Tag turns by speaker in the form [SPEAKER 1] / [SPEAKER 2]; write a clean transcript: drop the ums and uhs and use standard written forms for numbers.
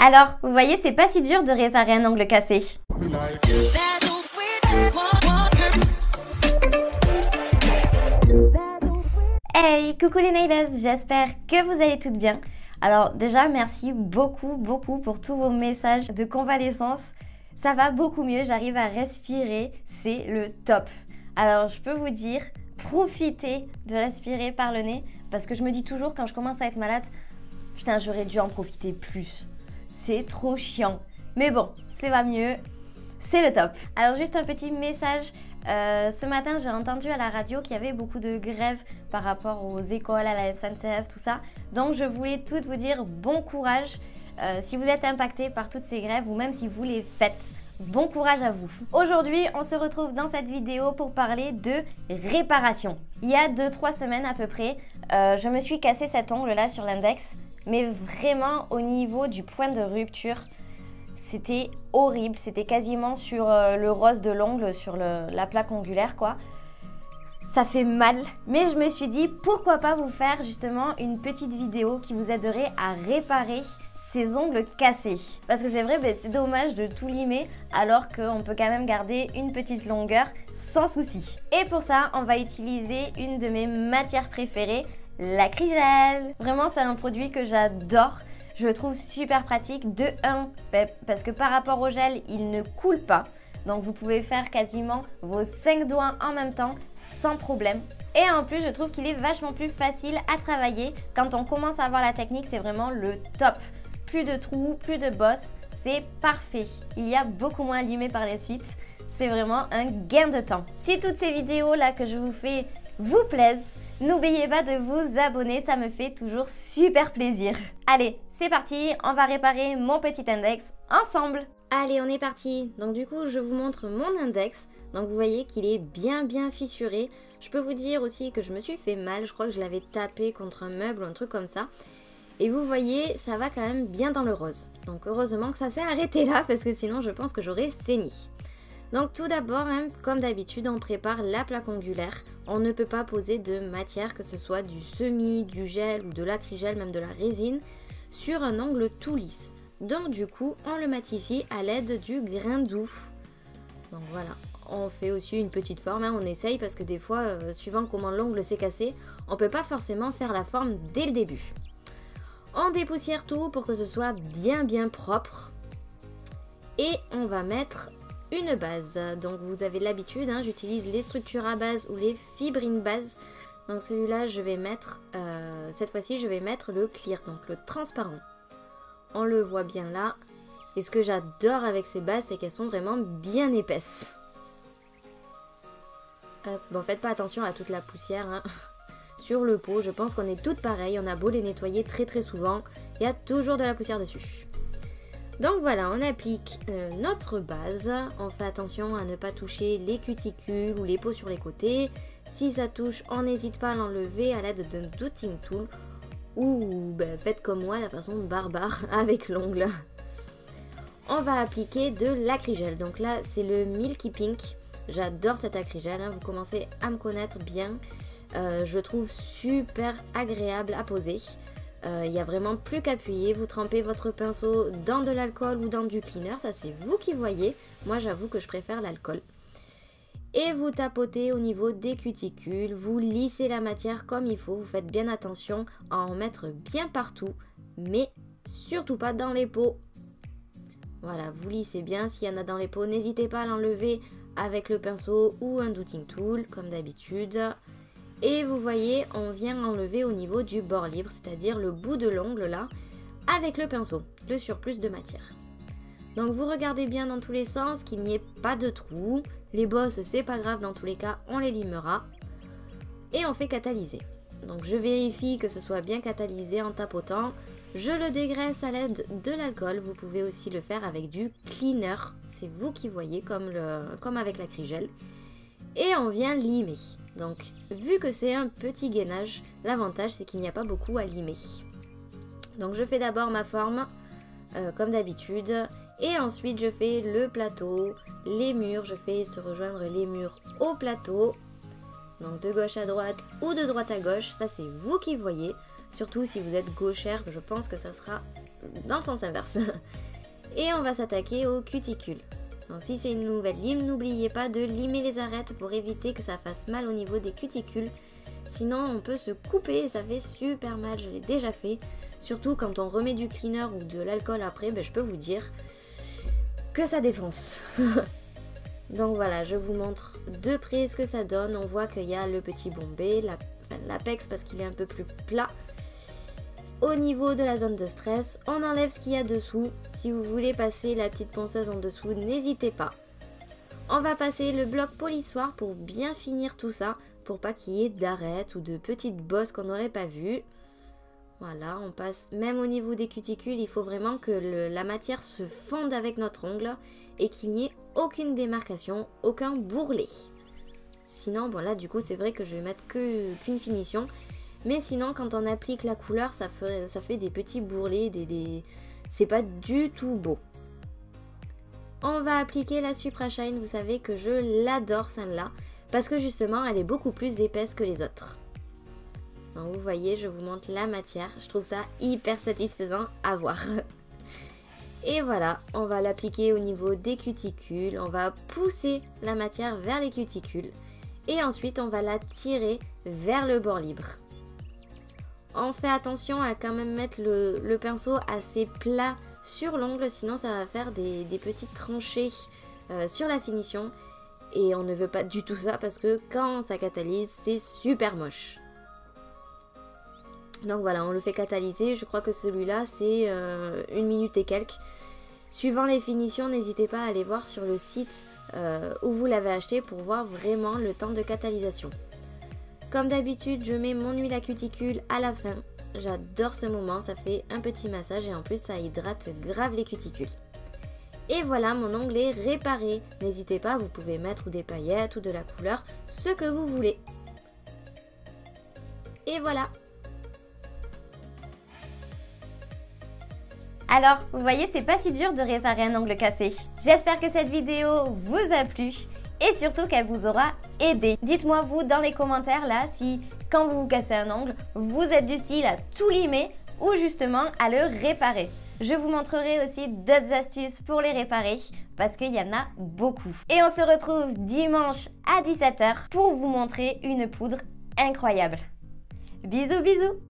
[SPEAKER 1] Alors, vous voyez, c'est pas si dur de réparer un ongle cassé. Hey, coucou les nailers, j'espère que vous allez toutes bien. Alors déjà, merci beaucoup pour tous vos messages de convalescence. Ça va beaucoup mieux, j'arrive à respirer, c'est le top. Alors je peux vous dire, profitez de respirer par le nez parce que je me dis toujours quand je commence à être malade, putain j'aurais dû en profiter plus. C'est trop chiant. Mais bon, ça va mieux, c'est le top. Alors juste un petit message. Ce matin, j'ai entendu à la radio qu'il y avait beaucoup de grèves par rapport aux écoles, à la SNCF, tout ça. Donc, je voulais toutes vous dire bon courage si vous êtes impactés par toutes ces grèves ou même si vous les faites. Bon courage à vous. Aujourd'hui, on se retrouve dans cette vidéo pour parler de réparation. Il y a 2-3 semaines à peu près, je me suis cassé cet ongle-là sur l'index, mais vraiment au niveau du point de rupture. C'était horrible, c'était quasiment sur le rose de l'ongle, sur la plaque ongulaire quoi. Ça fait mal, mais je me suis dit pourquoi pas vous faire justement une petite vidéo qui vous aiderait à réparer ces ongles cassés. Parce que c'est vrai, c'est dommage de tout limer alors qu'on peut quand même garder une petite longueur sans souci. Et pour ça, on va utiliser une de mes matières préférées, l'acrygel. Vraiment, c'est un produit que j'adore. Je le trouve super pratique, de 1, parce que par rapport au gel, il ne coule pas. Donc vous pouvez faire quasiment vos 5 doigts en même temps sans problème. Et en plus, je trouve qu'il est vachement plus facile à travailler. Quand on commence à avoir la technique, c'est vraiment le top. Plus de trous, plus de bosses, c'est parfait. Il y a beaucoup moins à limer par la suite. C'est vraiment un gain de temps. Si toutes ces vidéos là que je vous fais vous plaisent, n'oubliez pas de vous abonner, ça me fait toujours super plaisir. Allez, c'est parti, on va réparer mon petit index ensemble. Allez, on est parti. Donc du coup, je vous montre mon index. Donc vous voyez qu'il est bien fissuré. Je peux vous dire aussi que je me suis fait mal. Je crois que je l'avais tapé contre un meuble ou un truc comme ça. Et vous voyez, ça va quand même bien dans le rose. Donc heureusement que ça s'est arrêté là parce que sinon je pense que j'aurais saigné. Donc tout d'abord, comme d'habitude, on prépare la plaque ongulaire. On ne peut pas poser de matière, que ce soit du semi, du gel ou de l'acrygel, même de la résine, sur un ongle tout lisse. Donc du coup, on le matifie à l'aide du grain doux. Donc voilà, on fait aussi une petite forme, on essaye parce que des fois, suivant comment l'ongle s'est cassé, on ne peut pas forcément faire la forme dès le début. On dépoussière tout pour que ce soit bien propre. Et on va mettre une base. Donc vous avez l'habitude, j'utilise les structures à base ou les fibrines base. Donc celui-là, je vais mettre, cette fois-ci, je vais mettre le clear, donc le transparent. On le voit bien là. Et ce que j'adore avec ces bases, c'est qu'elles sont vraiment bien épaisses. Bon, faites pas attention à toute la poussière sur le pot. Je pense qu'on est toutes pareilles. On a beau les nettoyer très souvent, il y a toujours de la poussière dessus. Donc voilà, on applique notre base. On fait attention à ne pas toucher les cuticules ou les peaux sur les côtés. Si ça touche, on n'hésite pas à l'enlever à l'aide d'un dotting tool. Ou faites comme moi, la façon barbare avec l'ongle. On va appliquer de l'acrygel. Donc là, c'est le Milky Pink. J'adore cet acrygel. Vous commencez à me connaître bien. Je le trouve super agréable à poser. Il n'y a vraiment plus qu'à appuyer, vous trempez votre pinceau dans de l'alcool ou dans du cleaner, ça c'est vous qui voyez, moi j'avoue que je préfère l'alcool. Et vous tapotez au niveau des cuticules, vous lissez la matière comme il faut, vous faites bien attention à en mettre bien partout, mais surtout pas dans les peaux. Voilà, vous lissez bien, s'il y en a dans les peaux, n'hésitez pas à l'enlever avec le pinceau ou un dotting tool comme d'habitude. Et vous voyez, on vient enlever au niveau du bord libre, c'est-à-dire le bout de l'ongle là, avec le pinceau, le surplus de matière. Donc vous regardez bien dans tous les sens, qu'il n'y ait pas de trous. Les bosses, c'est pas grave, dans tous les cas, on les limera. Et on fait catalyser. Donc je vérifie que ce soit bien catalysé en tapotant. Je le dégraisse à l'aide de l'alcool. Vous pouvez aussi le faire avec du cleaner. C'est vous qui voyez, comme avec l'acrygel. Et on vient limer. Donc, vu que c'est un petit gainage, l'avantage c'est qu'il n'y a pas beaucoup à limer. Donc je fais d'abord ma forme, comme d'habitude, et ensuite je fais le plateau, les murs, je fais se rejoindre les murs au plateau. Donc de gauche à droite ou de droite à gauche, ça c'est vous qui voyez. Surtout si vous êtes gauchère, je pense que ça sera dans le sens inverse. Et on va s'attaquer aux cuticules. Donc si c'est une nouvelle lime, n'oubliez pas de limer les arêtes pour éviter que ça fasse mal au niveau des cuticules. Sinon on peut se couper et ça fait super mal, je l'ai déjà fait. Surtout quand on remet du cleaner ou de l'alcool après, je peux vous dire que ça défonce. Donc voilà, je vous montre de près ce que ça donne. On voit qu'il y a le petit bombé, l'apex parce qu'il est un peu plus plat. Au niveau de la zone de stress, on enlève ce qu'il y a dessous. Si vous voulez passer la petite ponceuse en dessous, n'hésitez pas. On va passer le bloc polissoir pour bien finir tout ça, pour pas qu'il y ait d'arêtes ou de petites bosses qu'on n'aurait pas vues. Voilà, on passe même au niveau des cuticules, il faut vraiment que la matière se fonde avec notre ongle et qu'il n'y ait aucune démarcation, aucun bourrelet. Sinon, bon là du coup c'est vrai que je vais mettre qu'une finition. Mais sinon, quand on applique la couleur, ça fait des petits bourrelets, c'est pas du tout beau. On va appliquer la Supra Shine, vous savez que je l'adore celle-là, parce que justement, elle est beaucoup plus épaisse que les autres. Donc vous voyez, je vous montre la matière, je trouve ça hyper satisfaisant à voir. Et voilà, on va l'appliquer au niveau des cuticules, on va pousser la matière vers les cuticules, et ensuite on va la tirer vers le bord libre. On fait attention à quand même mettre le pinceau assez plat sur l'ongle, sinon ça va faire des petites tranchées sur la finition. Et on ne veut pas du tout ça parce que quand ça catalyse, c'est super moche. Donc voilà, on le fait catalyser. Je crois que celui-là, c'est 1 minute et quelques. Suivant les finitions, n'hésitez pas à aller voir sur le site où vous l'avez acheté pour voir vraiment le temps de catalysation. Comme d'habitude, je mets mon huile à cuticule à la fin. J'adore ce moment, ça fait un petit massage et en plus ça hydrate grave les cuticules. Et voilà, mon ongle est réparé. N'hésitez pas, vous pouvez mettre des paillettes ou de la couleur, ce que vous voulez. Et voilà.
[SPEAKER 2] Alors, vous voyez, c'est pas si dur de réparer un ongle cassé. J'espère que cette vidéo vous a plu. Et surtout qu'elle vous aura aidé. Dites-moi vous dans les commentaires là si quand vous vous cassez un ongle, vous êtes du style à tout limer ou justement à le réparer. Je vous montrerai aussi d'autres astuces pour les réparer parce qu'il y en a beaucoup. Et on se retrouve dimanche à 17 h pour vous montrer une poudre incroyable. Bisous bisous!